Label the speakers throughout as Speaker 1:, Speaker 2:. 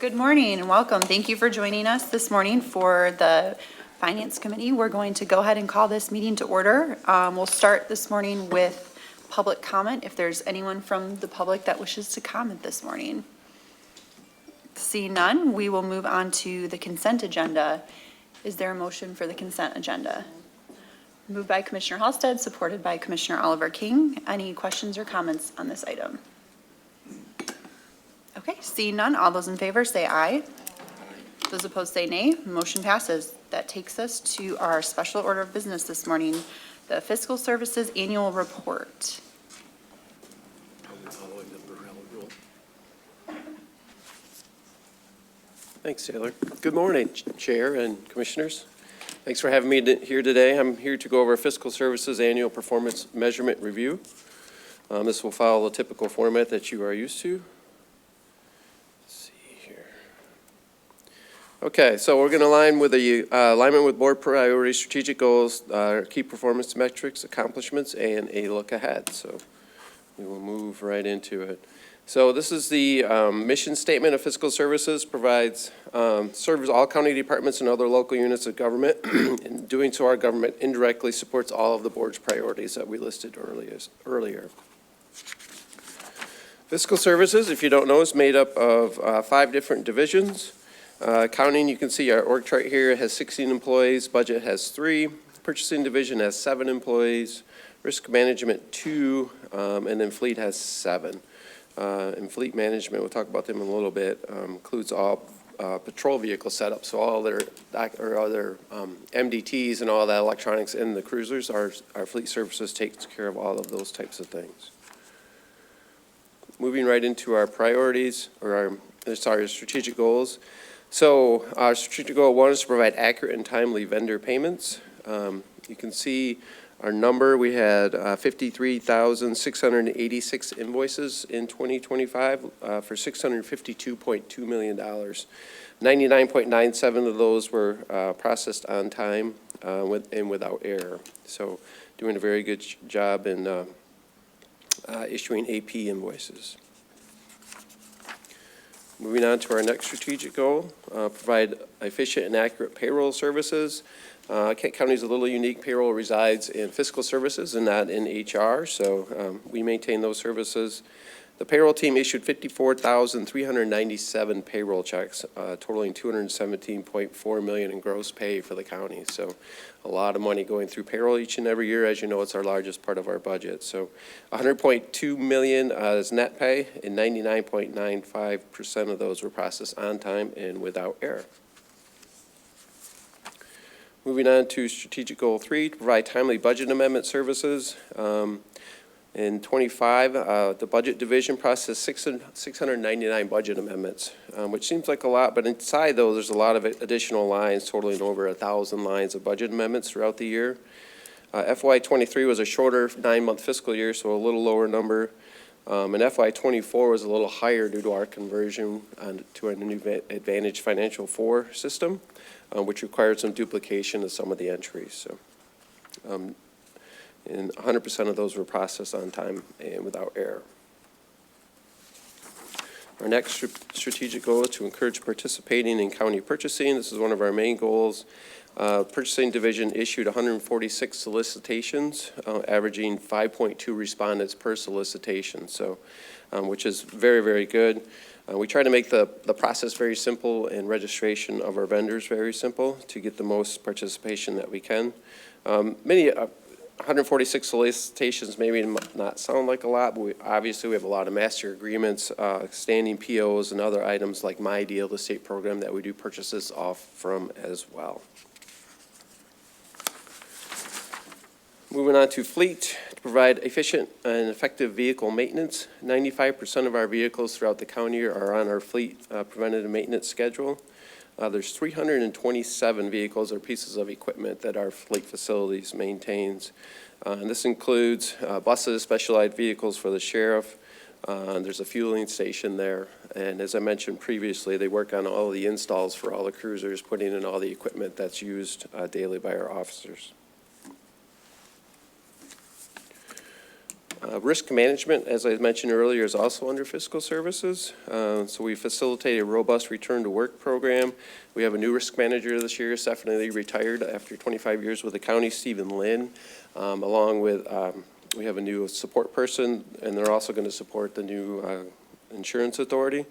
Speaker 1: Good morning and welcome. Thank you for joining us this morning for the Finance Committee. We're going to go ahead and call this meeting to order. We'll start this morning with public comment. If there's anyone from the public that wishes to comment this morning. Seeing none, we will move on to the consent agenda. Is there a motion for the consent agenda? Moved by Commissioner Halstead, supported by Commissioner Oliver King. Any questions or comments on this item? Okay, seeing none, all those in favor say aye. Those opposed say nay. Motion passes. That takes us to our special order of business this morning, the Fiscal Services Annual Report.
Speaker 2: Thanks, Taylor. Good morning, Chair and Commissioners. Thanks for having me here today. I'm here to go over Fiscal Services Annual Performance Measurement Review. This will follow the typical format that you are used to. Okay, so we're going to align with the alignment with board priorities, strategic goals, key performance metrics, accomplishments, and a look ahead. So we will move right into it. So this is the mission statement of Fiscal Services. Provides serves all county departments and other local units of government. In doing so, our government indirectly supports all of the board's priorities that we listed earlier. Fiscal Services, if you don't know, is made up of 5 different divisions. Accounting, you can see our org chart here has 16 employees, budget has 3, purchasing division has 7 employees, risk management 2, and then fleet has 7. And fleet management, we'll talk about them in a little bit, includes all patrol vehicle setup, so all their MDTs and all that electronics in the cruisers, our fleet services takes care of all of those types of things. Moving right into our priorities, or our strategic goals. So our strategic goal 1 is to provide accurate and timely vendor payments. You can see our number. We had 53,686 invoices in 2025 for $652.2 million. 99.97 of those were processed on time and without error. So doing a very good job in issuing AP invoices. Moving on to our next strategic goal, provide efficient and accurate payroll services. Kent County is a little unique. Payroll resides in fiscal services and not in HR, so we maintain those services. The payroll team issued 54,397 payroll checks, totaling $217.4 million in gross pay for the county. So a lot of money going through payroll each and every year. As you know, it's our largest part of our budget. So $100.2 million is net pay, and 99.95% of those were processed on time and without error. Moving on to strategic goal 3, to provide timely budget amendment services. In 25, the budget division processed 699 budget amendments, which seems like a lot, but inside though, there's a lot of additional lines totaling over 1,000 lines of budget amendments throughout the year. FY23 was a shorter 9-month fiscal year, so a little lower number. And FY24 was a little higher due to our conversion to our new Advantage Financial 4 system, which required some duplication of some of the entries. So. And 100% of those were processed on time and without error. Our next strategic goal is to encourage participating in county purchasing. This is one of our main goals. Purchasing division issued 146 solicitations, averaging 5.2 respondents per solicitation, so which is very, very good. We try to make the process very simple and registration of our vendors very simple to get the most participation that we can. 146 solicitations maybe not sound like a lot, but obviously we have a lot of master agreements, standing POs, and other items like My Deal, the state program that we do purchases off from as well. Moving on to fleet, to provide efficient and effective vehicle maintenance. 95% of our vehicles throughout the county are on our fleet preventative maintenance schedule. There's 327 vehicles or pieces of equipment that our fleet facilities maintains. And this includes buses, specialized vehicles for the sheriff. There's a fueling station there. And as I mentioned previously, they work on all the installs for all the cruisers, putting in all the equipment that's used daily by our officers. Risk management, as I mentioned earlier, is also under fiscal services. So we facilitate a robust return to work program. We have a new risk manager this year, Stephanie retired after 25 years with the county, Stephen Lynn, along with, we have a new support person, and they're also going to support the new insurance authority.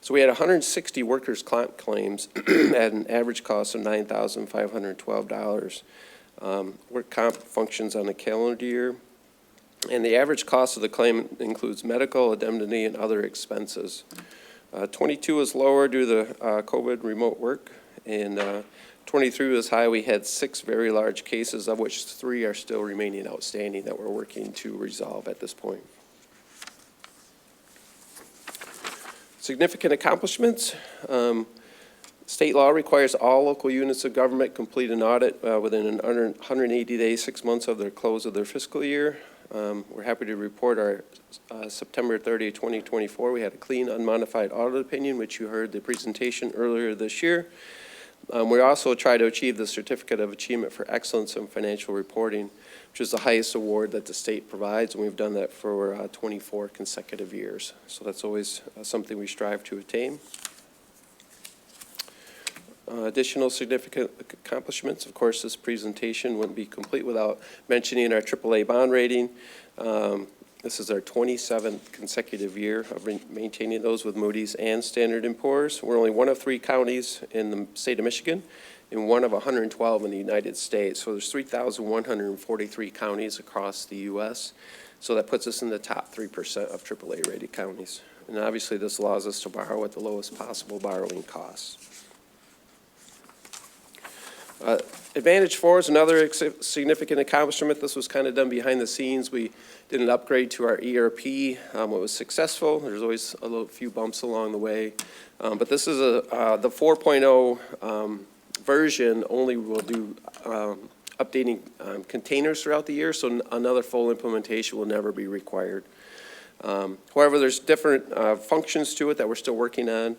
Speaker 2: So we had 160 workers' comp claims at an average cost of $9,512. Work comp functions on a calendar year. And the average cost of the claim includes medical, indemnity, and other expenses. 22 was lower due to COVID remote work, and 23 was high. We had 6 very large cases, of which 3 are still remaining outstanding that we're working to resolve at this point. Significant accomplishments. State law requires all local units of government complete an audit within 180 days, 6 months of their close of their fiscal year. We're happy to report our September 30, 2024, we had a clean, unmodified audit opinion, which you heard the presentation earlier this year. We also try to achieve the Certificate of Achievement for Excellence in Financial Reporting, which is the highest award that the state provides, and we've done that for 24 consecutive years. So that's always something we strive to attain. Additional significant accomplishments. Of course, this presentation wouldn't be complete without mentioning our AAA bond rating. This is our 27th consecutive year of maintaining those with Moody's and Standard & Poor's. We're only one of 3 counties in the state of Michigan and one of 112 in the United States. So there's 3,143 counties across the U.S. So that puts us in the top 3% of AAA rated counties. And obviously this allows us to borrow at the lowest possible borrowing costs. Advantage 4 is another significant accomplishment. This was kind of done behind the scenes. We did an upgrade to our ERP. It was successful. There's always a few bumps along the way. But this is the 4.0 version only will do updating containers throughout the year, so another full implementation will never be required. However, there's different functions to it that we're still working on.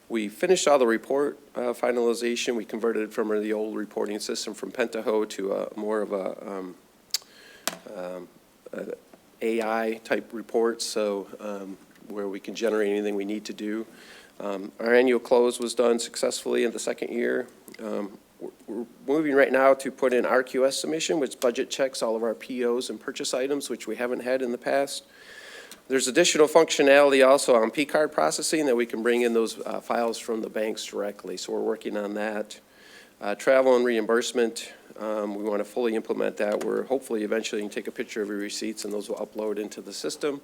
Speaker 2: We finished all the report finalization. We converted it from the old reporting system from Pentaho to more of a AI type report, so where we can generate anything we need to do. Our annual close was done successfully in the second year. We're moving right now to put in RQS submission, which budget checks all of our POs and purchase items, which we haven't had in the past. There's additional functionality also on P-card processing that we can bring in those files from the banks directly, so we're working on that. Travel and reimbursement, we want to fully implement that. We're hopefully eventually can take a picture of your receipts and those will upload into the system.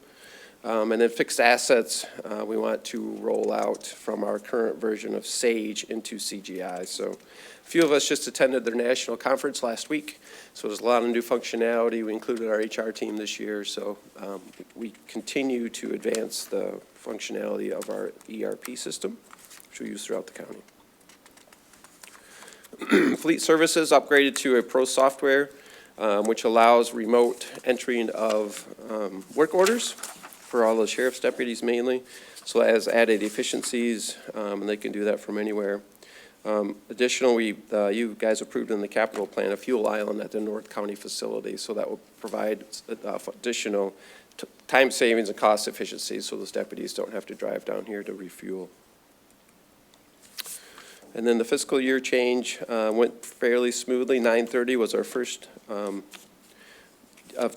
Speaker 2: And then fixed assets, we want to roll out from our current version of Sage into CGI. So a few of us just attended their national conference last week, so there's a lot of new functionality. We included our HR team this year, so we continue to advance the functionality of our ERP system, which we use throughout the county. Fleet Services upgraded to a Pro software, which allows remote entering of work orders for all the sheriff's deputies mainly. So that has added efficiencies, and they can do that from anywhere. Additionally, you guys approved in the capital plan a fuel island at the North County facility, so that will provide additional time savings and cost efficiencies so those deputies don't have to drive down here to refuel. And then the fiscal year change went fairly smoothly. 9/30 was our first, of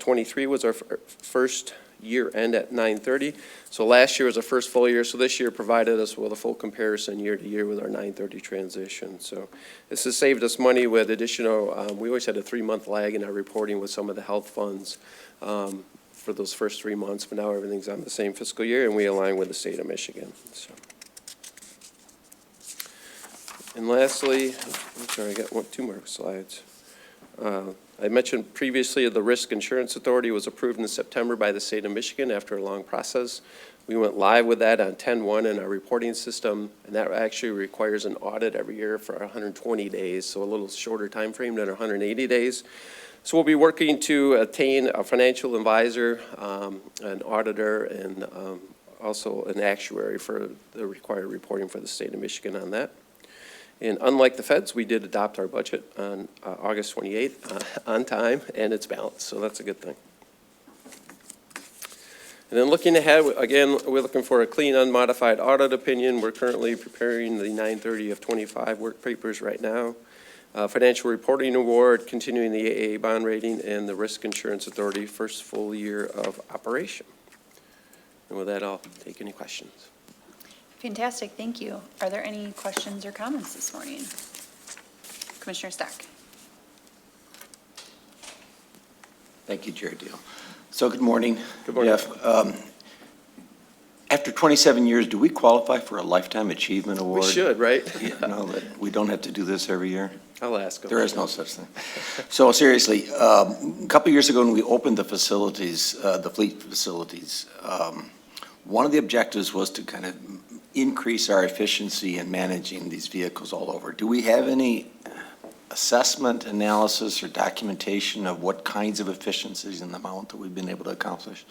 Speaker 2: 23 was our first year end at 9/30. So last year was our first full year, so this year provided us with a full comparison year to year with our 9/30 transition. So this has saved us money with additional, we always had a 3-month lag in our reporting with some of the health funds for those first 3 months, but now everything's on the same fiscal year and we align with the state of Michigan. So. And lastly, I'm sorry, I got 2 more slides. I mentioned previously the Risk Insurance Authority was approved in September by the state of Michigan after a long process. We went live with that on 10/1 in our reporting system, and that actually requires an audit every year for 120 days, so a little shorter time frame than 180 days. So we'll be working to attain a financial advisor, an auditor, and also an actuary for the required reporting for the state of Michigan on that. And unlike the feds, we did adopt our budget on August 28th on time, and it's balanced, so that's a good thing. And then looking ahead, again, we're looking for a clean, unmodified audit opinion. We're currently preparing the 9/30 of '25 work papers right now. Financial reporting award, continuing the AA bond rating, and the Risk Insurance Authority first full year of operation. And with that, I'll take any questions.
Speaker 1: Fantastic, thank you. Are there any questions or comments this morning? Commissioner Stack?
Speaker 3: Thank you, Chair Deal. So good morning.
Speaker 2: Good morning.
Speaker 3: Jeff, after 27 years, do we qualify for a Lifetime Achievement Award?
Speaker 2: We should, right?
Speaker 3: You know, that we don't have to do this every year?
Speaker 2: I'll ask them.
Speaker 3: There is no such thing. So seriously, a couple years ago when we opened the facilities, the fleet facilities, one of the objectives was to kind of increase our efficiency in managing these vehicles all over. Do we have any assessment, analysis, or documentation of what kinds of efficiencies and the amount that we've been able to accomplish?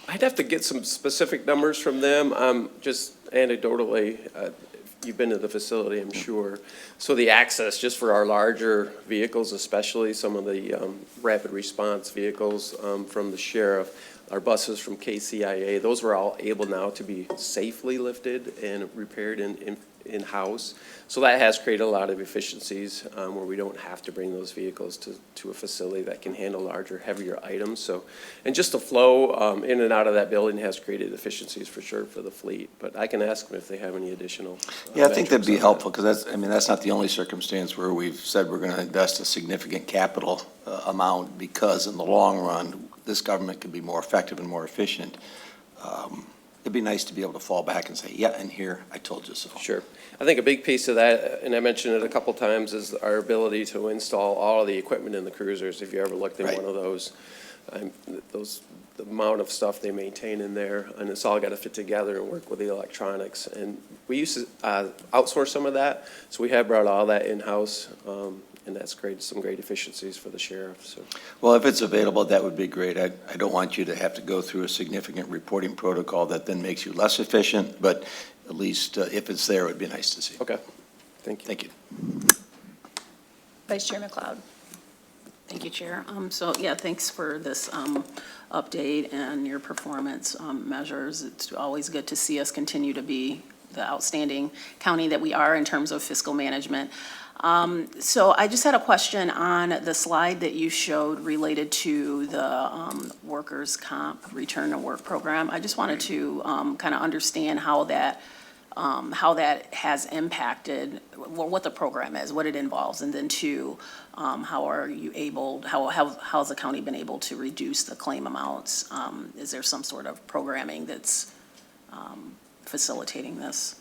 Speaker 2: I'd have to get some specific numbers from them. Just anecdotally, you've been to the facility, I'm sure. So the access, just for our larger vehicles, especially some of the rapid response vehicles from the sheriff, our buses from KCIA, those were all able now to be safely lifted and repaired in-house. So that has created a lot of efficiencies where we don't have to bring those vehicles to a facility that can handle larger, heavier items. So, and just the flow in and out of that building has created efficiencies for sure for the fleet. But I can ask them if they have any additional.
Speaker 3: Yeah, I think that'd be
Speaker 2: metrics on
Speaker 3: helpful, because that's not the only circumstance where we've said we're going to invest a significant capital amount, because in the long run, this government could be more effective and more efficient. It'd be nice to be able to fall back and say, yeah, and here, I told you so.
Speaker 2: Sure. I think a big piece of that, and I mentioned it a couple times, is our ability to install all of the equipment in the cruisers. If you ever looked at
Speaker 3: Right.
Speaker 2: one of those, the amount of stuff they maintain in there, and it's all got to fit together and work with the electronics. And we used to outsource some of that, so we have brought all that in-house, and that's created some great efficiencies for the sheriff, so.
Speaker 3: Well, if it's available, that would be great. I don't want you to have to go through a significant reporting protocol that then makes you less efficient, but at least if it's there, it would be nice to see.
Speaker 2: Okay, thank you.
Speaker 3: Thank you.
Speaker 1: Vice Chair McLeod?
Speaker 4: Thank you, Chair. So, yeah, thanks for this update and your performance measures. It's always good to see us continue to be the outstanding county that we are in terms of fiscal management. So I just had a question on the slide that you showed related to the workers' comp return to work program. I just wanted to kind of understand how that has impacted, well, what the program is, what it involves, and then two, how are you able, how's the county been able to reduce the claim amounts? Is there some sort of programming that's facilitating this?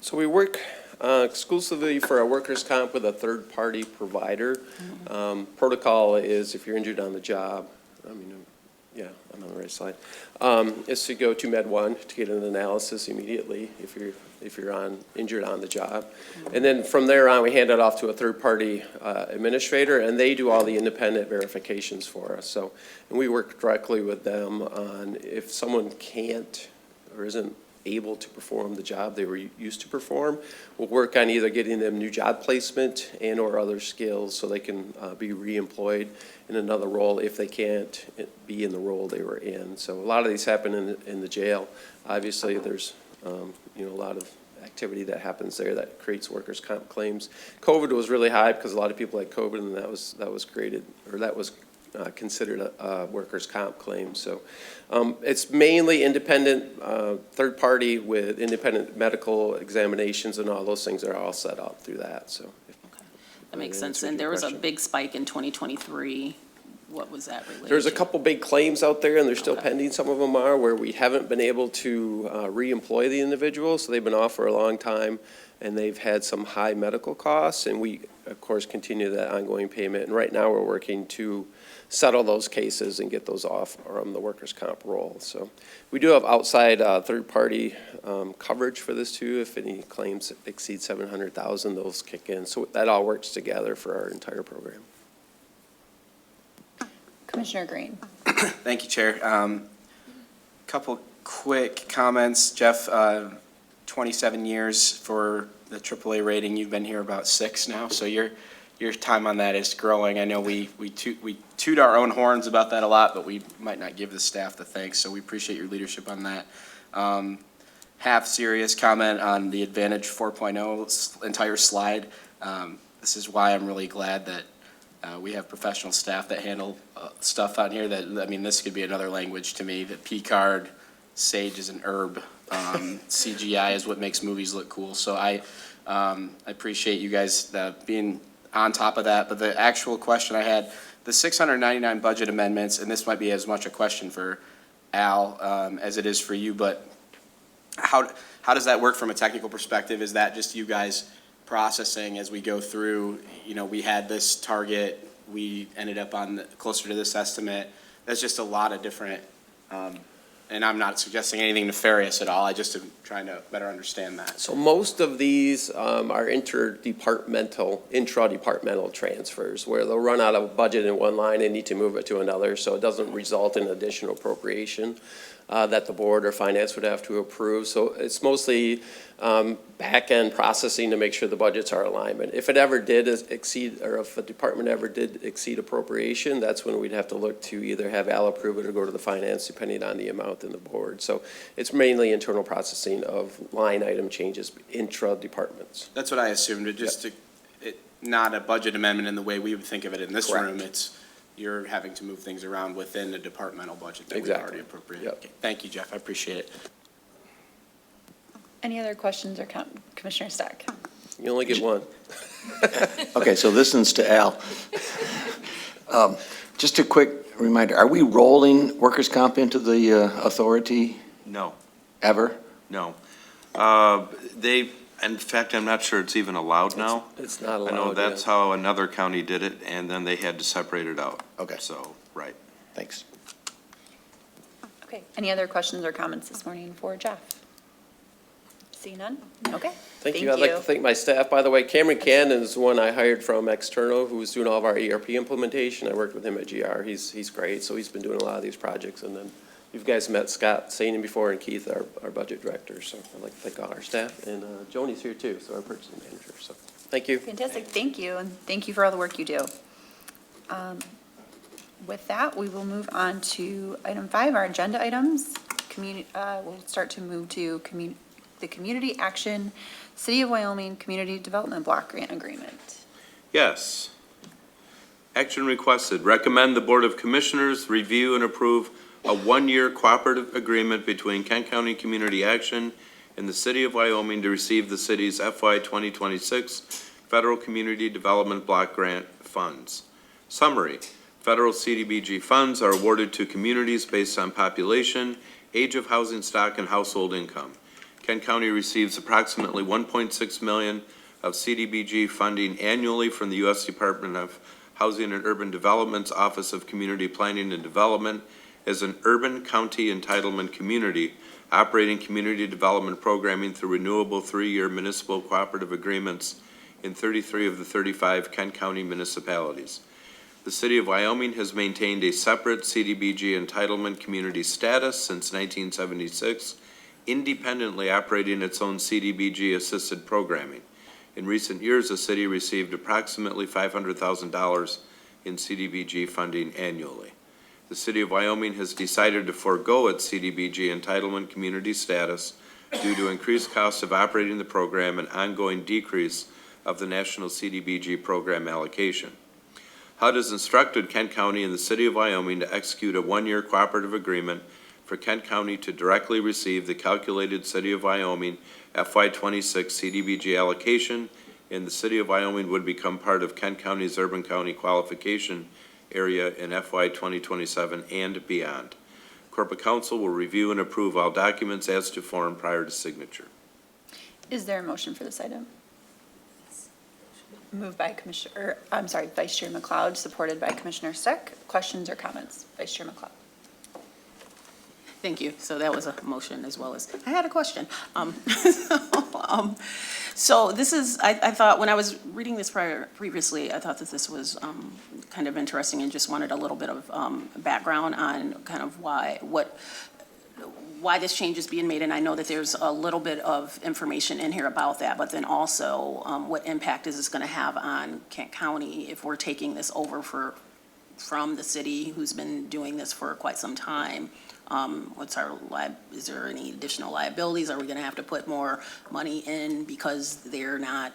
Speaker 2: So we work exclusively for our workers' comp with a third-party provider. Protocol is if you're injured on the job, yeah, I'm on the right slide, is to go to Med1 to get an analysis immediately if you're injured on the job. And then from there on, we hand it off to a third-party administrator, and they do all the independent verifications for us. So, and we work directly with them on if someone can't or isn't able to perform the job they were used to perform, we'll work on either getting them new job placement and or other skills so they can be reemployed in another role if they can't be in the role they were in. So a lot of these happen in the jail. Obviously, there's a lot of activity that happens there that creates workers' comp claims. COVID was really high because a lot of people had COVID, and that was created, or that was considered a workers' comp claim. So it's mainly independent, third party with independent medical examinations, and all those things are all set up through that. So
Speaker 4: That makes sense. And there was a big spike in 2023. What was that related to?
Speaker 2: There's a couple big claims out there, and they're still
Speaker 4: Okay.
Speaker 2: pending. Some of them are where we haven't been able to reemploy the individual, so they've been off for a long time, and they've had some high medical costs, and we, of course, continue that ongoing payment. And right now, we're working to settle those cases and get those off from the workers' comp roll. So we do have outside third-party coverage for this too. If any claims exceed $700,000, those kick in. So that all works together for our entire program.
Speaker 1: Commissioner Green?
Speaker 5: Thank you, Chair. Couple quick comments. Jeff, 27 years for the AAA rating. You've been here about 6 now, so you're your time on that is growing. I know we toot our own horns about that a lot, but we might not give the staff the thanks, so we appreciate your leadership on that. Half serious comment on the Advantage 4.0 entire slide. This is why I'm really glad that we have professional staff that handle stuff out here that, I mean, this could be another language to me, that P-card, Sage is an herb, CGI is what makes movies look cool. So I appreciate you guys being on top of that. But the actual question I had, the 699 budget amendments, and this might be as much a question for Al as it is for you, but how does that work from a technical perspective? Is that just you guys processing as we go through? You know, we had this target, we ended up on closer to this estimate. That's just a lot of different, and I'm not suggesting anything nefarious at all. I just am trying to better understand that.
Speaker 2: So most of these are intra-departmental transfers, where they'll run out of budget in one line and need to move it to another, so it doesn't result in additional appropriation that the board or finance would have to approve. So it's mostly back-end processing to make sure the budgets are alignment. If it ever did exceed, or if a department ever did exceed appropriation, that's when we'd have to look to either have Al approve it or go to the finance, depending on the amount in the board. So it's mainly internal processing of line item changes intra-departments.
Speaker 5: That's what I assumed, not a budget amendment in the way we would think of it in this
Speaker 2: Correct.
Speaker 5: room. It's, you're having to move things around within the departmental budget that we've
Speaker 2: Exactly.
Speaker 5: already appropriated.
Speaker 2: Yep.
Speaker 5: Okay. Thank you, Jeff, I appreciate it.
Speaker 1: Any other questions or Commissioner Stack?
Speaker 2: You only get one.
Speaker 3: Okay, so this one's to Al. Just a quick reminder, are we rolling workers' comp into the authority
Speaker 6: No,
Speaker 3: ever?
Speaker 6: no. In fact, I'm not sure it's even allowed now.
Speaker 2: It's not allowed.
Speaker 6: I know that's
Speaker 2: yet.
Speaker 6: how another county did it, and then they had to separate it out.
Speaker 3: Okay.
Speaker 6: So, right.
Speaker 3: Thanks.
Speaker 1: Okay, any other questions or comments this morning for Jeff? See none? Okay.
Speaker 2: Thank you. I'd like to thank my staff. By the way, Cameron Cannon is the one I hired from external, who was doing all of our ERP implementation. I worked with him at GR. He's great, so he's been doing a lot of these projects. And then you guys met Scott Sainin before, and Keith, our budget director. So I'd like to thank all our staff. And Joni's here too, so our purchasing manager. So thank you.
Speaker 1: Fantastic, thank you, and thank you for all the work you do. With that, we will move on to item 5, our agenda items. We'll start to move to the Community Action City of Wyoming Community Development Block Grant Agreement.
Speaker 6: Yes. Action requested. Recommend the Board of Commissioners review and approve a one-year cooperative agreement between Kent County Community Action and the City of Wyoming to receive the city's FY 2026 Federal Community Development Block Grant funds. Summary. Federal CDBG funds are awarded to communities based on population, age of housing stock, and household income. Kent County receives approximately $1.6 million of CDBG funding annually from the U.S. Department of Housing and Urban Development's Office of Community Planning and Development as an urban county entitlement community, operating community development programming through renewable 3-year municipal cooperative agreements in 33 of the 35 Kent County municipalities. The City of Wyoming has maintained a separate CDBG entitlement community status since 1976, independently operating its own CDBG-assisted programming. In recent years, the city received approximately $500,000 in CDBG funding annually. The City of Wyoming has decided to forego its CDBG entitlement community status due to increased costs of operating the program and ongoing decrease of the national CDBG program allocation. HUD has instructed Kent County and the City of Wyoming to execute a one-year cooperative agreement for Kent County to directly receive the calculated City of Wyoming FY26 CDBG allocation, and the City of Wyoming would become part of Kent County's urban county qualification area in FY 2027 and beyond. Corporate Counsel will review and approve all documents as to form prior to signature.
Speaker 1: Is there a motion for this item? Moved by Vice Chair McLeod, supported by Commissioner Steck. Questions or comments? Vice Chair McLeod.
Speaker 4: Thank you. So that was a motion as well as, I had a question. So this is, I thought, when I was reading this previously, I thought that this was kind of interesting and just wanted a little bit of background on kind of what why this change is being made, and I know that there's a little bit of information in here about that, but then also, what impact is this gonna have on Kent County if we're taking this over from the city who's been doing this for quite some time? Is there any additional liabilities? Are we gonna have to put more money in because they're not,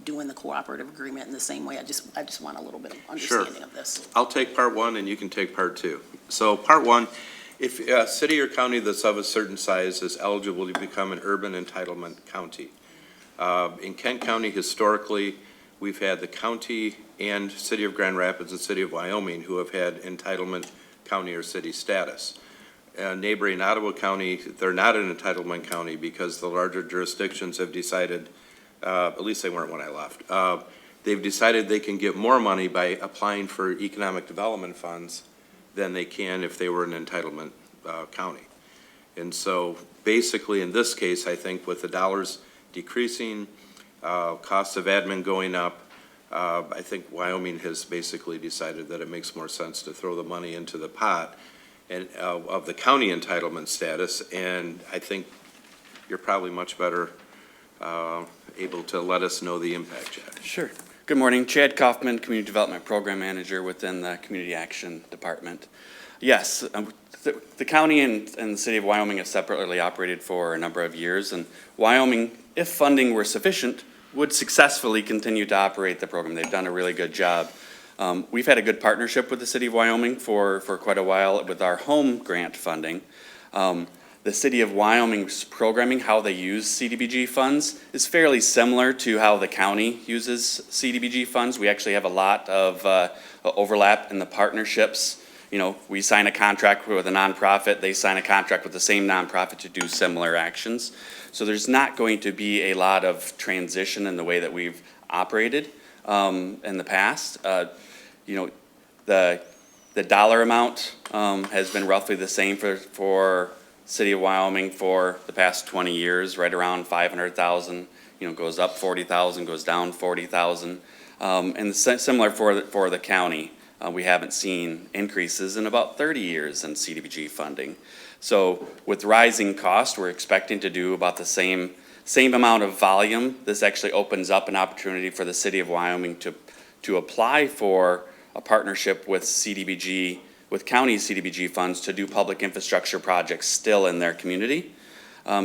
Speaker 4: doing the cooperative agreement in the same way? I just want a little bit of understanding of this.
Speaker 6: I'll take part one and you can take part two. So part one, if a city or county that's of a certain size is eligible to become an urban entitlement county. In Kent County, historically, we've had the county and City of Grand Rapids and City of Wyoming who have had entitlement county or city status. Neighboring Ottawa County, they're not an entitlement county because the larger jurisdictions have decided, at least they weren't when I left, they've decided they can get more money by applying for economic development funds than they can if they were an entitlement county. And so basically in this case, I think with the dollars decreasing, cost of admin going up, I think Wyoming has basically decided that it makes more sense to throw the money into the pot and of the county entitlement status. And I think you're probably much better able to let us know the impact, Chad.
Speaker 7: Sure. Good morning. Chad Kaufman, Community Development Program Manager within the Community Action Department. Yes, the county and the city of Wyoming have separately operated for a number of years, and Wyoming, if funding were sufficient, would successfully continue to operate the program. They've done a really good job. We've had a good partnership with the city of Wyoming for quite a while with our home grant funding. The city of Wyoming's programming, how they use CDBG funds, is fairly similar to how the county uses CDBG funds. We actually have a lot of overlap in the partnerships. We sign a contract with a nonprofit, they sign a contract with the same nonprofit to do similar actions. So there's not going to be a lot of transition in the way that we've operated in the past. The dollar amount has been roughly the same for City of Wyoming for the past 20 years, right around 500,000. Goes up 40,000, goes down 40,000, and similar for the county. We haven't seen increases in about 30 years in CDBG funding. So with rising costs, we're expecting to do about the same amount of volume. This actually opens up an opportunity for the City of Wyoming to apply for a partnership with CDBG, with county CDBG funds to do public infrastructure projects still in their community.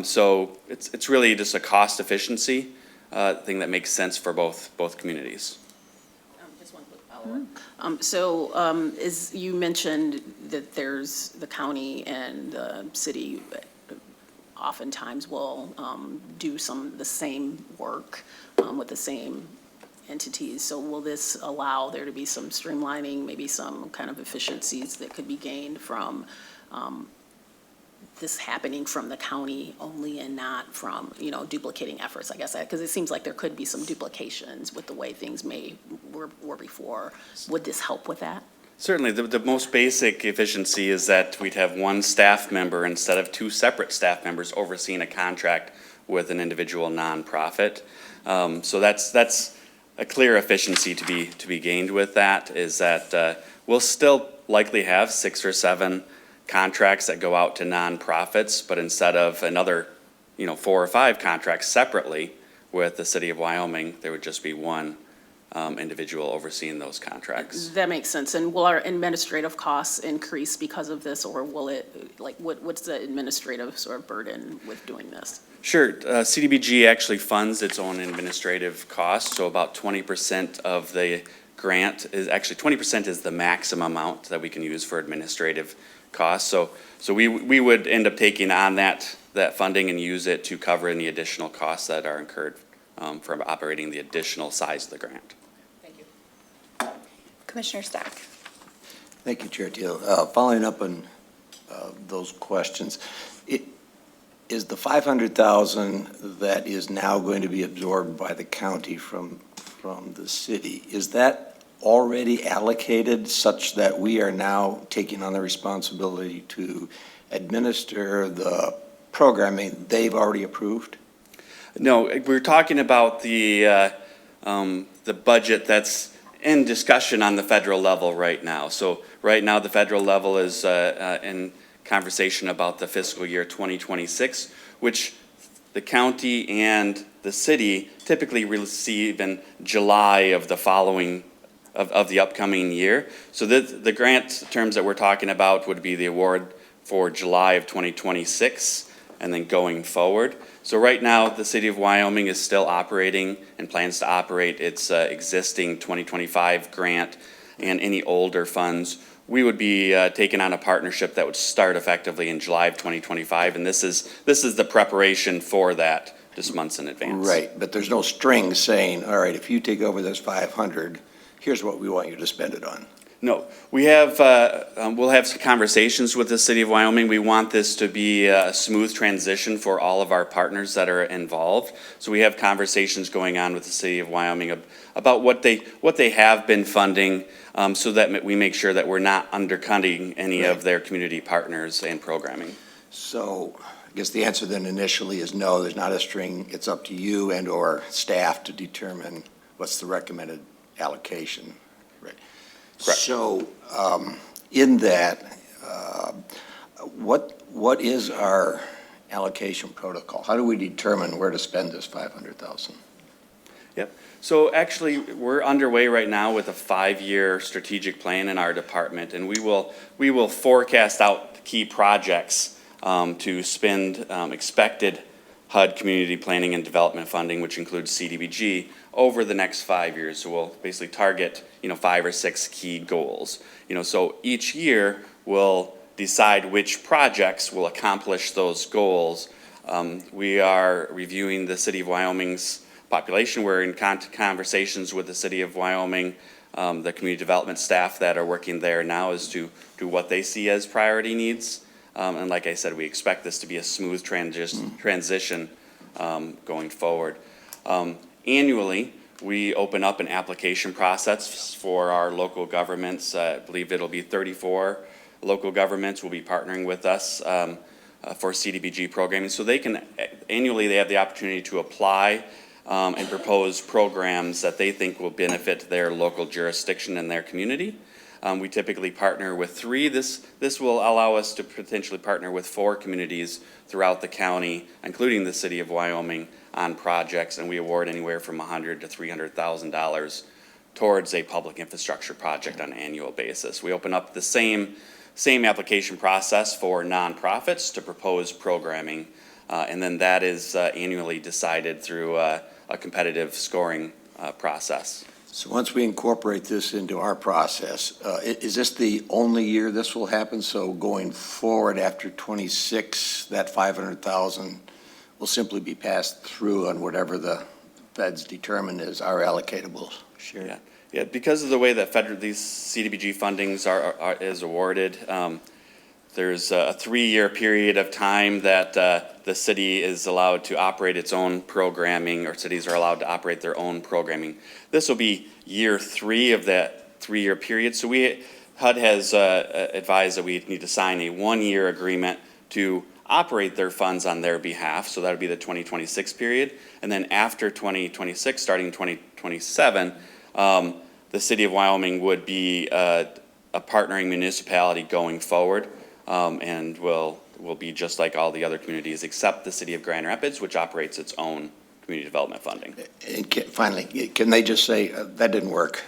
Speaker 7: So it's really just a cost efficiency thing that makes sense for both communities.
Speaker 4: Just one quick follow-up. As you mentioned that there's the county and the city oftentimes will do the same work with the same entities. So will this allow there to be some streamlining, maybe some kind of efficiencies that could be gained from this happening from the county only and not from, duplicating efforts, I guess, because it seems like there could be some duplications with the way things were before. Would this help with that?
Speaker 7: Certainly, the most basic efficiency is that we'd have one staff member instead of two separate staff members overseeing a contract with an individual nonprofit. So that's a clear efficiency to be gained with that, is that we'll still likely have 6 or 7 contracts that go out to nonprofits, but instead of another 4 or 5 contracts separately with the city of Wyoming, there would just be one individual overseeing those contracts.
Speaker 4: That makes sense. And will our administrative costs increase because of this, or will it, what's the administrative sort of burden with doing this?
Speaker 7: Sure. CDBG actually funds its own administrative costs, so about 20% of the grant is, actually 20% is the maximum amount that we can use for administrative costs. So we would end up taking on that funding and use it to cover any additional costs that are incurred from operating the additional size of the grant.
Speaker 4: Thank you.
Speaker 1: Commissioner Stack.
Speaker 3: Thank you, Chair Teal. Following up on those questions, is the $500,000 that is now going to be absorbed by the county from the city, is that already allocated such that we are now taking on the responsibility to administer the programming they've already approved?
Speaker 7: No, we're talking about the budget that's in discussion on the federal level right now. So right now, the federal level is in conversation about the fiscal year 2026, which the county and the city typically receive in July of the following, of the upcoming year. So the grant terms that we're talking about would be the award for July of 2026 and then going forward. So right now, the city of Wyoming is still operating and plans to operate its existing 2025 grant and any older funds. We would be taking on a partnership that would start effectively in July of 2025, and this is the preparation for that, just months in advance.
Speaker 3: Right, but there's no string saying, all right, if you take over this 500, here's what we want you to spend it on.
Speaker 7: No, we have, we'll have some conversations with the city of Wyoming. We want this to be a smooth transition for all of our partners that are involved. So we have conversations going on with the city of Wyoming about what they have been funding, so that we make sure that we're not undercutting any of their community partners and programming.
Speaker 3: So I guess the answer then initially is no, there's not a string. It's up to you and/or staff to determine what's the recommended allocation. Right.
Speaker 7: Correct.
Speaker 3: So in that, what is our allocation protocol? How do we determine where to spend this 500,000?
Speaker 7: Yep. So actually, we're underway right now with a 5-year strategic plan in our department, and we will forecast out key projects to spend expected HUD community planning and development funding, which includes CDBG, over the next 5 years. So we'll basically target, 5 or 6 key goals. So each year we'll decide which projects will accomplish those goals. We are reviewing the city of Wyoming's population. We're in conversations with the city of Wyoming, the community development staff that are working there now as to what they see as priority needs. And like I said, we expect this to be a smooth transition going forward. Annually, we open up an application process for our local governments. I believe it'll be 34 local governments will be partnering with us for CDBG programming. So they can, annually, they have the opportunity to apply and propose programs that they think will benefit their local jurisdiction and their community. We typically partner with 3. This will allow us to potentially partner with 4 communities throughout the county, including the city of Wyoming, on projects, and we award anywhere from $100,000 to $300,000 towards a public infrastructure project on an annual basis. We open up the same application process for nonprofits to propose programming, and then that is annually decided through a competitive scoring process.
Speaker 3: So once we incorporate this into our process, is this the only year this will happen? So going forward after 26, that 500,000 will simply be passed through on whatever the feds determine is our allocatable share?
Speaker 7: Yeah, because of the way that these CDBG fundings is awarded, there's a 3-year period of time that the city is allowed to operate its own programming, or cities are allowed to operate their own programming. This will be year 3 of that 3-year period. So HUD has advised that we need to sign a 1-year agreement to operate their funds on their behalf. So that would be the 2026 period. And then after 2026, starting 2027, the city of Wyoming would be a partnering municipality going forward, and will be just like all the other communities except the city of Grand Rapids, which operates its own community development funding.
Speaker 3: And finally, can they just say, that didn't work,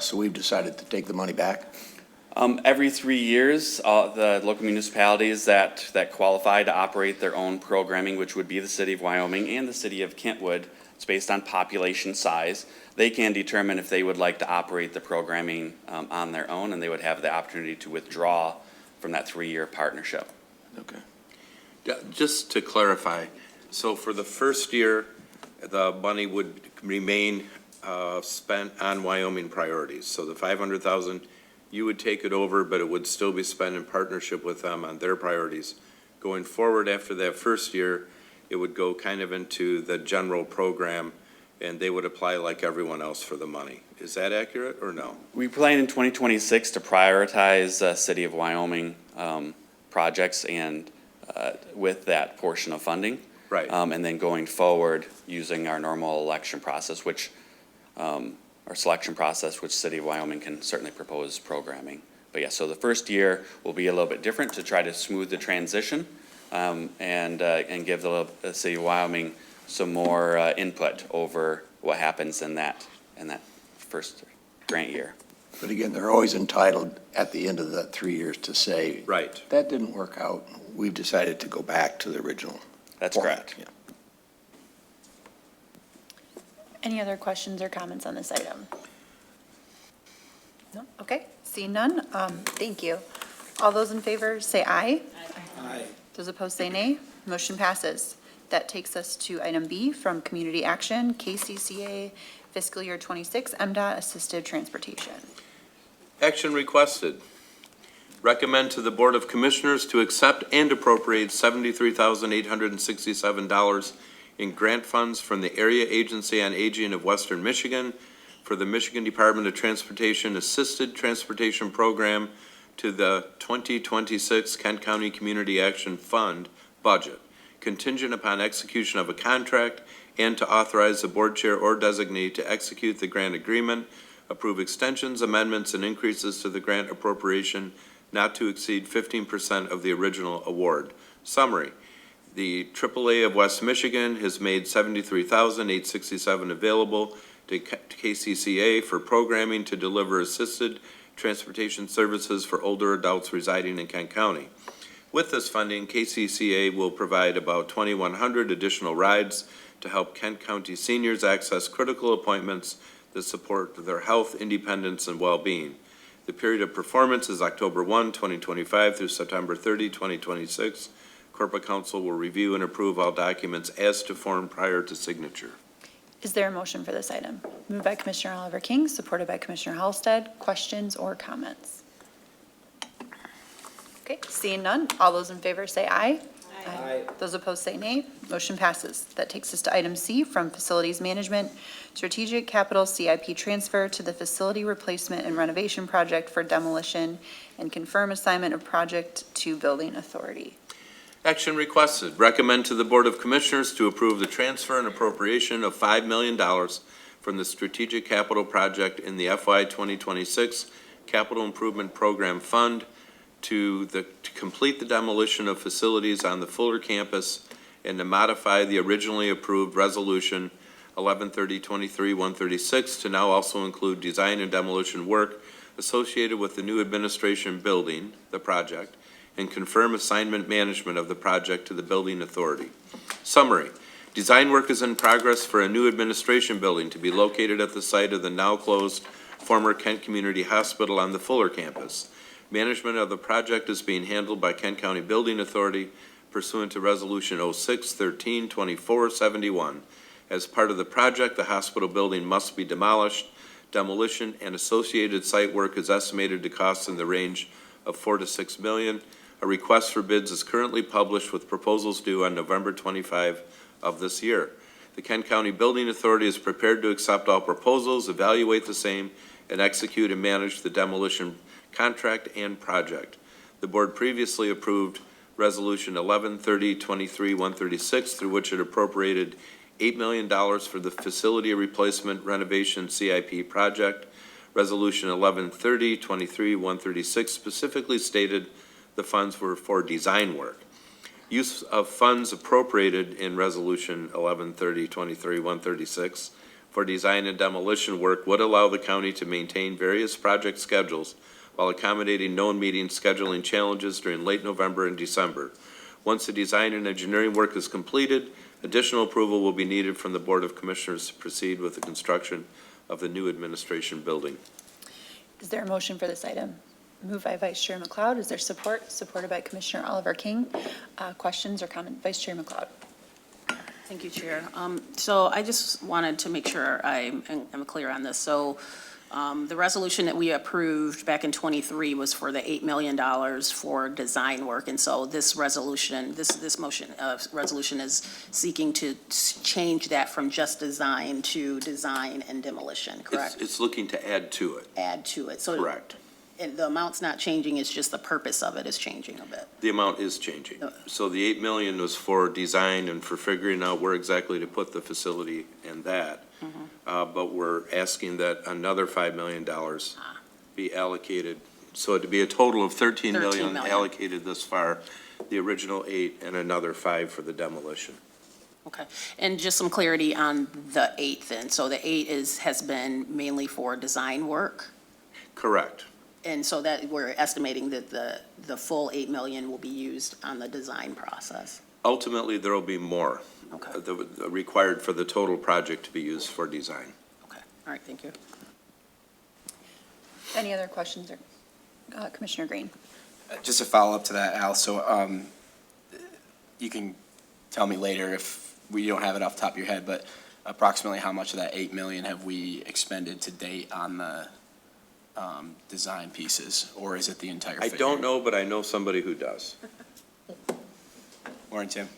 Speaker 3: so we've decided to take the money back?
Speaker 7: Every 3 years, the local municipalities that qualify to operate their own programming, which would be the city of Wyoming and the city of Kentwood, it's based on population size, they can determine if they would like to operate the programming on their own, and they would have the opportunity to withdraw from that 3-year partnership.
Speaker 3: Okay.
Speaker 6: Just to clarify, so for the first year, the money would remain spent on Wyoming priorities. So the 500,000, you would take it over, but it would still be spent in partnership with them on their priorities. Going forward after that first year, it would go kind of into the general program, and they would apply like everyone else for the money. Is that accurate or no?
Speaker 7: We plan in 2026 to prioritize City of Wyoming projects and with that portion of funding.
Speaker 6: Right.
Speaker 7: And then going forward, using our normal election process, our selection process, which City of Wyoming can certainly propose programming But yeah, so the first year will be a little bit different to try to smooth the transition, and give the city of Wyoming some more input over what happens in that first grant year.
Speaker 3: But again, they're always entitled at the end of that 3 years to say,
Speaker 6: Right.
Speaker 3: that didn't work out. We've decided to go back to the original.
Speaker 7: That's
Speaker 3: format."
Speaker 7: correct.
Speaker 3: Yeah.
Speaker 1: Any other questions or comments on this item? No? Okay, seeing none, thank you. All those in favor say aye.
Speaker 3: Aye.
Speaker 1: Those opposed say nay. Motion passes. That takes us to item B from Community Action, KCCA Fiscal Year 26 MDOT Assisted Transportation.
Speaker 6: Action requested. Recommend to the Board of Commissioners to accept and appropriate $73,867 in grant funds from the Area Agency on Aging of Western Michigan for the Michigan Department of Transportation Assisted Transportation Program to the 2026 Kent County Community Action Fund budget, contingent upon execution of a contract, and to authorize the board chair or designee to execute the grant agreement, approve extensions, amendments, and increases to the grant appropriation not to exceed 15% of the original award. Summary: the AAA of West Michigan has made $73,867 available to KCCA for programming to deliver assisted transportation services for older adults residing in Kent County. With this funding, KCCA will provide about 2,100 additional rides to help Kent County seniors access critical appointments that support their health, independence, and well-being. The period of performance is October 1, 2025 through September 30, 2026. Corporate Counsel will review and approve all documents as to form prior to signature.
Speaker 1: Is there a motion for this item? Moved by Commissioner Oliver King, supported by Commissioner Halsted. Questions or comments? Okay, seeing none, all those in favor say aye. Aye. Those opposed say nay. Motion passes. That takes us to item C from Facilities Management, Strategic Capital CIP Transfer to the Facility Replacement and Renovation Project for Demolition and confirm assignment of project to Building Authority.
Speaker 6: Action requested. Recommend to the Board of Commissioners to approve the transfer and appropriation of $5 million from the Strategic Capital Project in the FY 2026 Capital Improvement Program Fund to complete the demolition of facilities on the Fuller campus and to modify the originally approved Resolution 11/30/23-136 to now also include design and demolition work associated with the new administration building, the project, and confirm assignment management of the project to the Building Authority. Summary: design work is in progress for a new administration building to be located at the site of the now closed former Kent Community Hospital on the Fuller campus. Management of the project is being handled by Kent County Building Authority pursuant to Resolution 06/13/2471. As part of the project, the hospital building must be demolished. Demolition and associated site work is estimated to cost in the range of $4 to $6 million. A request for bids is currently published with proposals due on November 25 of this year. The Kent County Building Authority is prepared to accept all proposals, evaluate the same, and execute and manage the demolition contract and project. The board previously approved Resolution 11/30/23-136, through which it appropriated $8 million for the facility replacement renovation CIP project. Resolution 11/30/23-136 specifically stated the funds were for design work. Use of funds appropriated in Resolution 11/30/23-136 for design and demolition work would allow the county to maintain various project schedules while accommodating known meeting scheduling challenges during late November and December. Once the design and engineering work is completed, additional approval will be needed from the Board of Commissioners to proceed with the construction of the new administration building.
Speaker 1: Is there a motion for this item? Moved by Vice Chair McLeod. Is there support? Supported by Commissioner Oliver King. Questions or comments? Vice Chair McLeod.
Speaker 4: Thank you, Chair. So I just wanted to make sure I'm clear on this. So the resolution that we approved back in '23 was for the $8 million for design work. And so this resolution, this motion, resolution is seeking to change that from just design to design and demolition, correct?
Speaker 6: It's looking to add to it.
Speaker 4: Add to it. So
Speaker 6: Correct.
Speaker 4: and the amount's not changing, it's just the purpose of it is changing a bit.
Speaker 6: The amount is changing. So the $8 million was for design and for figuring out where exactly to put the facility and that. But we're asking that another $5 million be allocated So it'd be a total of 13
Speaker 4: 13
Speaker 6: million
Speaker 4: million.
Speaker 6: allocated this far, the original 8 and another 5 for the demolition.
Speaker 4: Okay, and just some clarity on the 8 then. So the 8 has been mainly for design work?
Speaker 6: Correct.
Speaker 4: And so that we're estimating that the full 8 million will be used on the design process?
Speaker 6: Ultimately, there will be more
Speaker 4: Okay,
Speaker 6: required for the total project to be used for design.
Speaker 4: okay, all right, thank you.
Speaker 1: Any other questions, or Commissioner Green?
Speaker 5: Just a follow-up to that, Al, so, you can tell me later if we don't have it off the top of your head, but approximately how much of that 8 million have we expended to date on the, design pieces, or is it the entire
Speaker 6: I
Speaker 5: figure?
Speaker 6: don't know, but I know somebody who does.
Speaker 5: Morning, Tim.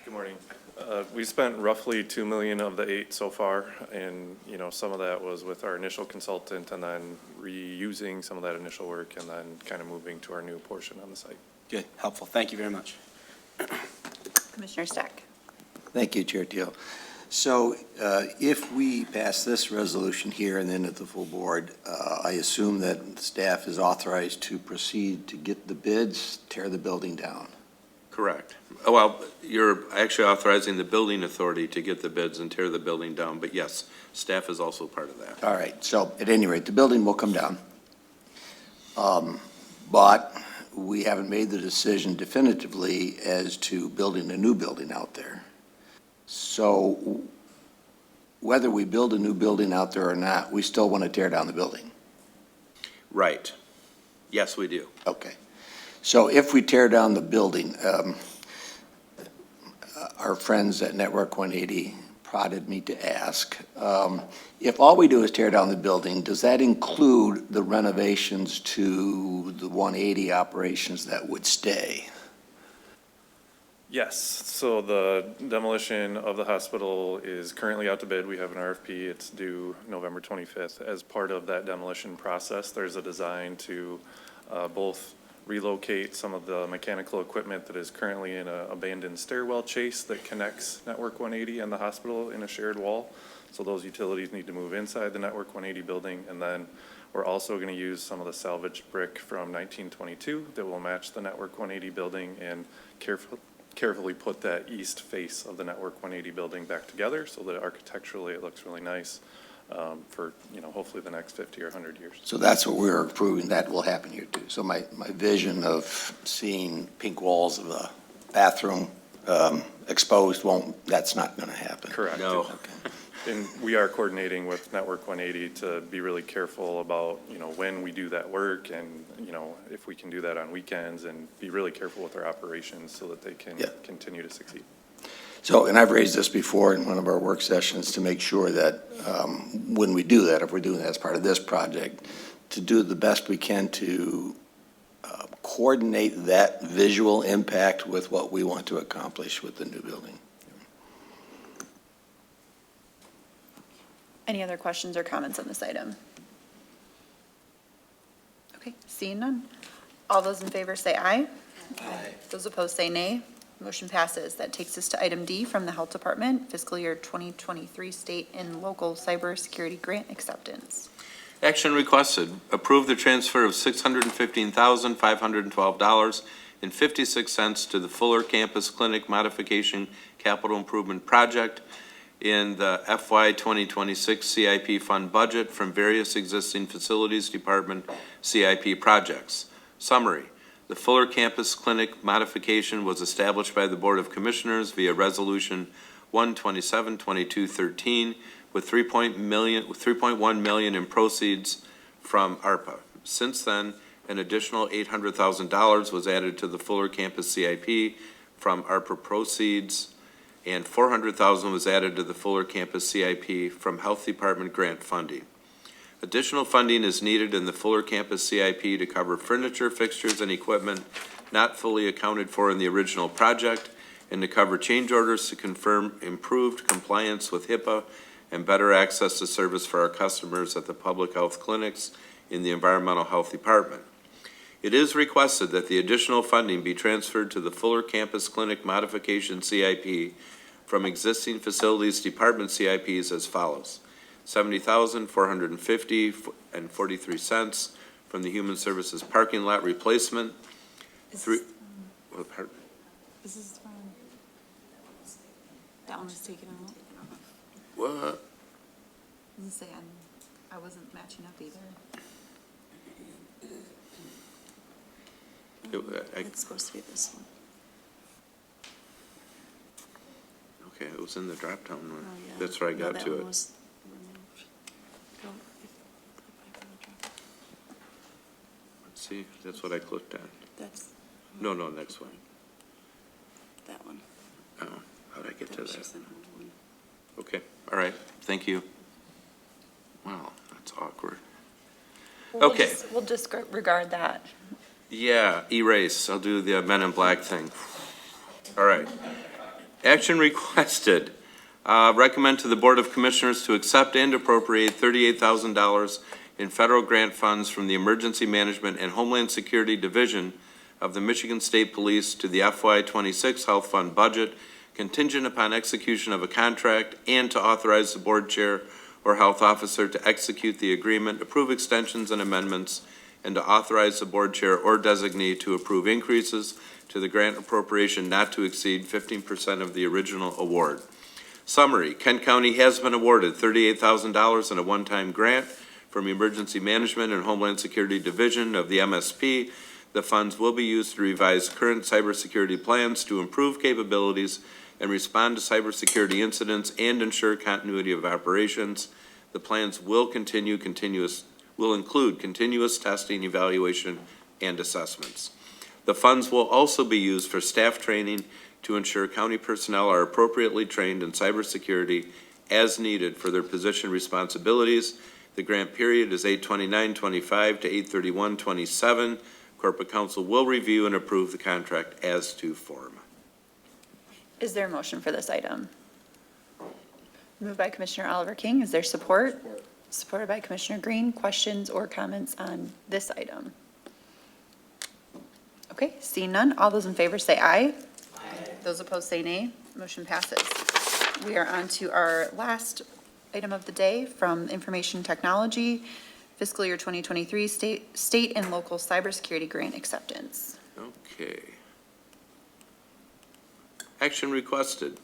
Speaker 8: Good morning. We spent roughly 2 million of the 8 so far, and, you know, some of that was with our initial consultant, and then reusing some of that initial work, and then kind of moving to our new portion on the site.
Speaker 5: Good, helpful, thank you very much.
Speaker 1: Commissioner Stack?
Speaker 3: Thank you, Chair Teal. So if we pass this resolution here and then at the full board, I assume that staff is authorized to proceed to get the bids, tear the building down.
Speaker 6: Correct. Well, you're actually authorizing the building authority to get the bids and tear the building down, but yes, staff is also part of that.
Speaker 3: All right, so at any rate, the building will come down. But we haven't made the decision definitively as to building a new building out there. So whether we build a new building out there or not, we still want to tear down the building.
Speaker 6: Right. Yes, we do.
Speaker 3: Okay. So if we tear down the building, our friends at Network 180 prodded me to ask, if all we do is tear down the building, does that include the renovations to the 180 operations that would stay?
Speaker 8: Yes, so the demolition of the hospital is currently out to bid. We have an RFP. It's due November 25th. As part of that demolition process, there's a design to both relocate some of the mechanical equipment that is currently in an abandoned stairwell chase that connects Network 180 and the hospital in a shared wall. So those utilities need to move inside the Network 180 building, and then we're also going to use some of the salvaged brick from 1922 that will match the Network 180 building and carefully put that east face of the Network 180 building back together so that architecturally it looks really nice for, you know, hopefully the next 50 or 100 years.
Speaker 3: So that's what we're approving, that will happen here too. So my vision of seeing pink walls of the bathroom exposed that's not going to happen.
Speaker 8: Correct.
Speaker 6: No.
Speaker 3: Okay.
Speaker 8: And we are coordinating with Network 180 to be really careful about, you know, when we do that work and, you know, if we can do that on weekends and be really careful with our operations so that they can
Speaker 3: Yeah.
Speaker 8: continue to succeed.
Speaker 3: So, and I've raised this before in one of our work sessions to make sure that when we do that, if we're doing that as part of this project, to do the best we can to coordinate that visual impact with what we want to accomplish with the new building.
Speaker 1: Any other questions or comments on this item? Okay, seeing none. All those in favor say aye. Aye. Those opposed say nay. Motion passes. That takes us to item D from the Health Department, fiscal year 2023 state and local cybersecurity grant acceptance.
Speaker 6: Action requested, approve the transfer of $615,512.56 to the Fuller Campus Clinic Modification Capital Improvement Project in the FY 2026 CIP fund budget from various existing Facilities Department CIP projects. Summary, the Fuller Campus Clinic modification was established by the Board of Commissioners via Resolution 127-2213 with $3.1 million in proceeds from ARPA. Since then, an additional $800,000 was added to the Fuller Campus CIP from ARPA proceeds, and $400,000 was added to the Fuller Campus CIP from Health Department grant funding. Additional funding is needed in the Fuller Campus CIP to cover furniture, fixtures, and equipment not fully accounted for in the original project, and to cover change orders to confirm improved compliance with HIPAA and better access to service for our customers at the public health clinics in the Environmental Health Department. It is requested that the additional funding be transferred to the Fuller Campus Clinic Modification CIP from existing Facilities Department CIPs as follows: $70,450.43 from the Human Services Parking Lot Replacement. What part?
Speaker 9: This is fine. That one was taken out.
Speaker 6: What?
Speaker 1: Doesn't say I wasn't matching up either.
Speaker 9: It's supposed to be this one.
Speaker 6: Okay, it was in the drop-down one.
Speaker 9: Oh, yeah.
Speaker 6: That's where I
Speaker 9: No,
Speaker 6: got
Speaker 9: that
Speaker 6: to
Speaker 9: one
Speaker 6: it.
Speaker 9: was removed. Go,
Speaker 6: Let's see, that's what I clicked on.
Speaker 9: That's,
Speaker 6: No, next one.
Speaker 9: that one.
Speaker 6: Oh, how'd I get to
Speaker 9: was
Speaker 6: that?
Speaker 9: just an old one.
Speaker 6: Okay, all right, thank you. Wow, that's awkward.
Speaker 1: We'll
Speaker 6: Okay.
Speaker 1: We'll disregard that.
Speaker 6: Yeah, erase, I'll do the Men in Black thing. All right. Action requested. Recommend to the Board of Commissioners to accept and appropriate $38,000 in federal grant funds from the Emergency Management and Homeland Security Division of the Michigan State Police to the FY26 Health Fund budget, contingent upon execution of a contract, and to authorize the board chair or health officer to execute the agreement, approve extensions and amendments, and to authorize the board chair or designee to approve increases to the grant appropriation not to exceed 15% of the original award. Summary, Kent County has been awarded $38,000 in a one-time grant from Emergency Management and Homeland Security Division of the MSP. The funds will be used to revise current cybersecurity plans to improve capabilities and respond to cybersecurity incidents and ensure continuity of operations. The plans will include continuous testing, evaluation, and assessments. The funds will also be used for staff training to ensure county personnel are appropriately trained in cybersecurity as needed for their position responsibilities. The grant period is 8/29/25 to 8/31/27. Corporate Counsel will review and approve the contract as to form.
Speaker 1: Is there a motion for this item? Moved by Commissioner Oliver King. Is there support? Supported by Commissioner Green. Questions or comments on this item? Okay, seeing none. All those in favor say aye. Those opposed say nay. Motion passes. We are on to our last item of the day from Information Technology, fiscal year 2023 state and local cybersecurity grant acceptance.
Speaker 6: Okay. Action requested.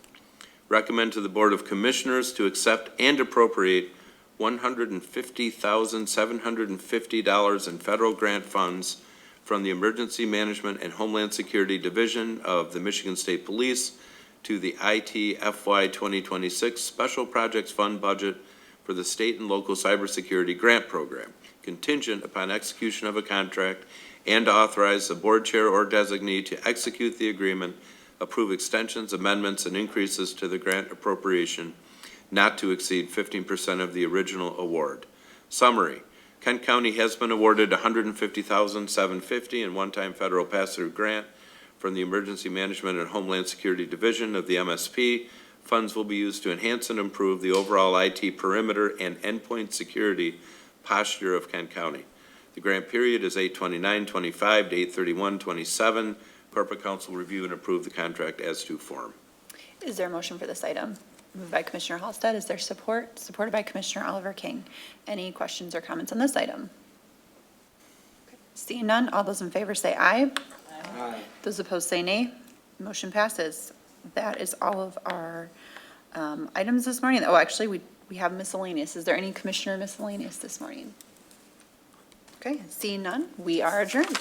Speaker 6: Recommend to the Board of Commissioners to accept and appropriate $150,750 in federal grant funds from the Emergency Management and Homeland Security Division of the Michigan State Police to the IT FY 2026 Special Projects Fund budget for the state and local cybersecurity grant program, contingent upon execution of a contract, and to authorize the board chair or designee to execute the agreement, approve extensions, amendments, and increases to the grant appropriation not to exceed 15% of the original award. Summary, Kent County has been awarded $150,750 in one-time federal pass-through grant from the Emergency Management and Homeland Security Division of the MSP. Funds will be used to enhance and improve the overall IT perimeter and endpoint security posture of Kent County. The grant period is 8/29/25 to 8/31/27. Corporate Counsel review and approve the contract as to form.
Speaker 1: Is there a motion for this item? Moved by Commissioner Halsted. Is there support? Supported by Commissioner Oliver King. Any questions or comments on this item? Seeing none, all those in favor say aye. Aye. Those opposed say nay. Motion passes. That is all of our items this morning. Oh, actually, we have miscellaneous. Is there any commissioner miscellaneous this morning? Okay, seeing none, we are adjourned.